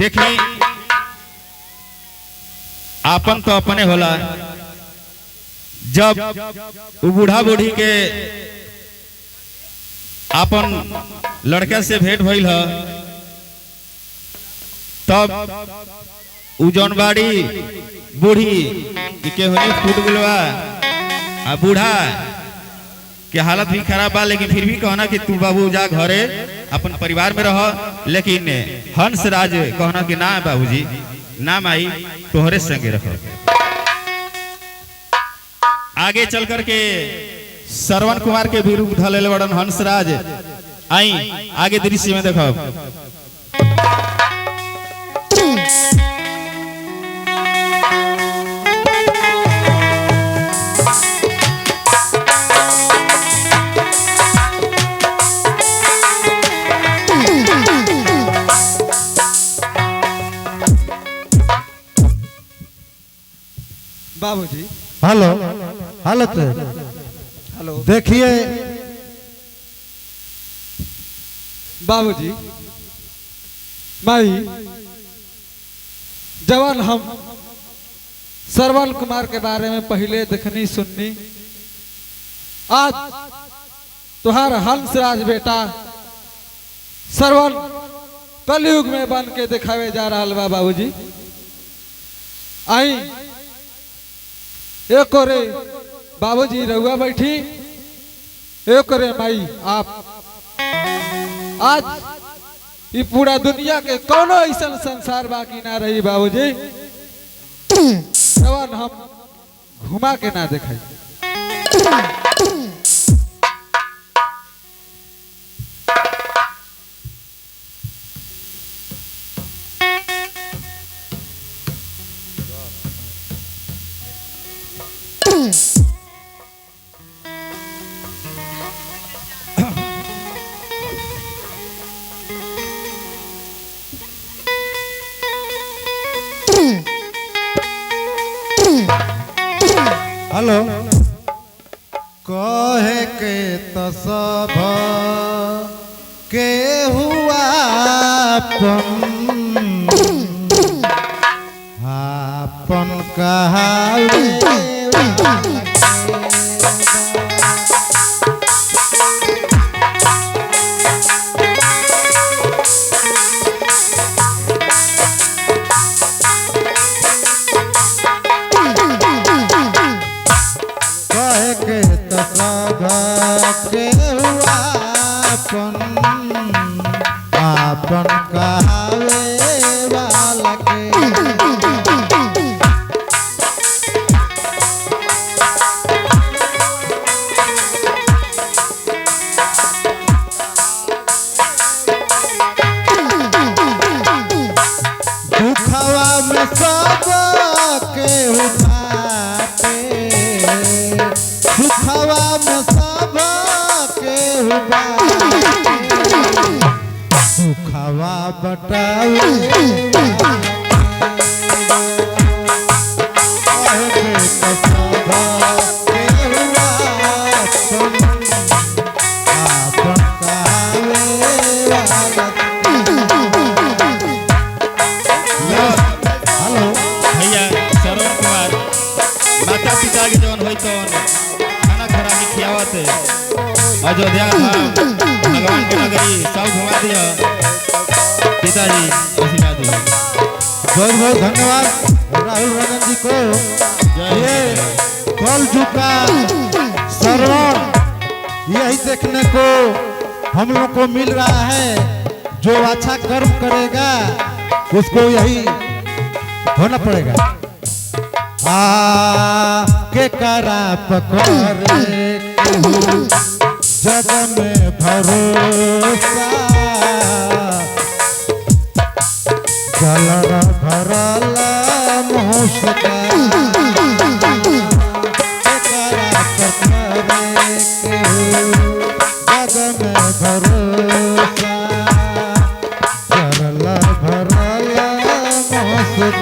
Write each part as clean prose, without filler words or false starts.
देखी आपन तो अपने होला। जब वो बूढ़ा बूढ़ी के आपन लड़का से भेंट भइल ह तब उ जौन बाड़ी बूढ़ी के होनी फूट गलवा आ बूढ़ा के हालत भी खराब बा, लेकिन फिर भी कहना कि तू बाबू जा घरे अपन परिवार में रह। लेकिन हंस राज कहना कि ना बाबूजी ना माई तोहरे संगे रखो। आगे चल करके श्रवण कुमार के भी रूप धले बड़न हंसराज। आई आगे दृश्य में देखो। बाबूजी हेलो हेलो हेलो देखिए बाबूजी माई जवान हम श्रवण कुमार के बारे में पहले देखनी सुननी, आज तुहार हंसराज बेटा श्रवण कलयुग में बन के दिखावे जा रहा बा। बाबूजी आई एक रे बाबूजी रहुआ बैठी, एक रे माई आप। आज ये पूरा दुनिया के कोनो ऐसा संसार बाकी ना रही बाबूजी जवान हम घुमा के ना दिखाई। हेलो कहे के तो सब के हुआ आपन कहावे आपन कहावे वाला के। दुखवा में सब के उठाते, दुखवा में सब के उठाते, दुखवा बटावे माता पिता के जौन होई तो खाना खराबी खियावत अयोध्या धाम भगवान के नगरी सब घुमा दिया पिताजी आशीर्वाद दिया। बहुत बहुत धन्यवाद राहुल रंजन जी को। ये कल झुका श्रवण यही देखने को हम लोग को मिल रहा है। जो अच्छा कर्म करेगा उसको यही होना पड़ेगा। के करा पकड़े जग में भरोसा, जलर भरल मुस्का के करा पकड़े जग में भरोसा, जलर भरल मुस्का।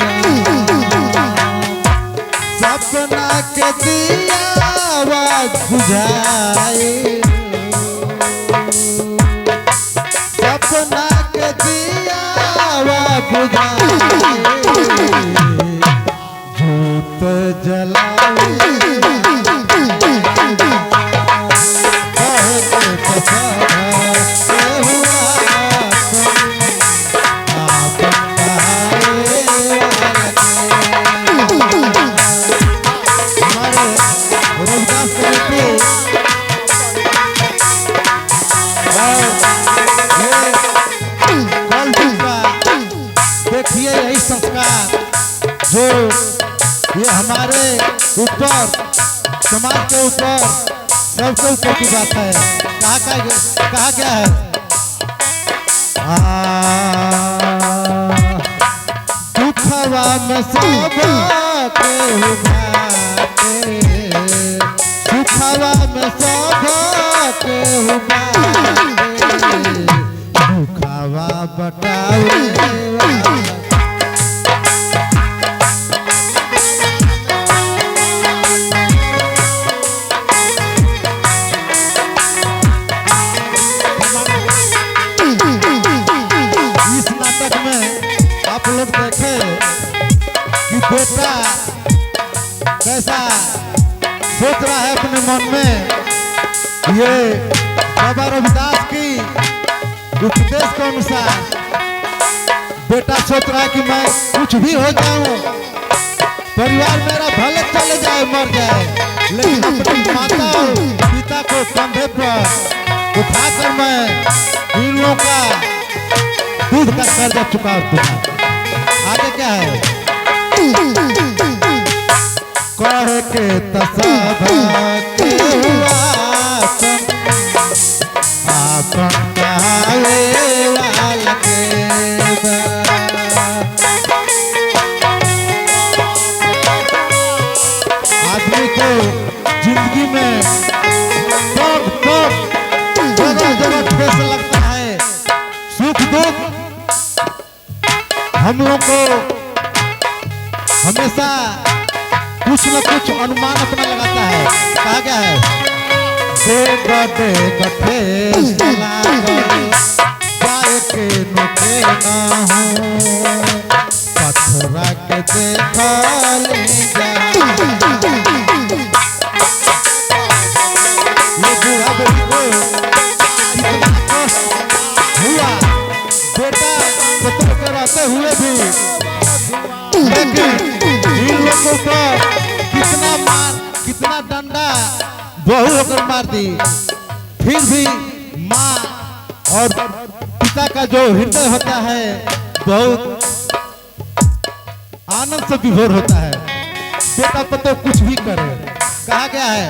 सपना के दिया आवाज बुझाए, सपना के दिया आवाज बुझाए जोत जलावे कहे के तसभा केहुआ आपन कहाए हमारे रविदास कमेटी देखिए यही संस्कार जो ये हमारे ऊपर समाज के ऊपर सबके ऊपर की बात है। कहा क्या है दुखवा में सब के उबाटे सुखवा में सब के उबाटे दुखवा बटावे आप लोग देखे कि बेटा कैसा सोच रहा है अपने मन में। ये बाबा रविदास की उपदेश के अनुसार बेटा सोच रहा है कि मैं कुछ भी हो जाऊं, परिवार मेरा भले चले जाए मर जाए, लेकिन अपनी माता और पिता को कंधे पर उठाकर मैं इन लोगों का दूध का कर्जा चुका दूंगा। आगे क्या है कहे के तसभा केहुआ आपन कहावे वाला के आदमी को जिंदगी में जगह ठेस लगता है, सुख दुख हम लोग को हमेशा कुछ न कुछ अनुमान अपना लगाता है। कहा क्या है गठे जाए के नुके ना हो पत्थरा के देखा ले जा ये बूढ़ा बेटी को कितना कष्ट हुआ बेटा पुत्र के रहते हुए भी, लेकिन इन लोगों को कितना मार कितना डंडा बहू होकर मार दी, फिर भी माँ और पिता का जो हृदय होता है बहुत आनंद से विभोर होता है। बेटा पतो कुछ भी करे। कहा गया है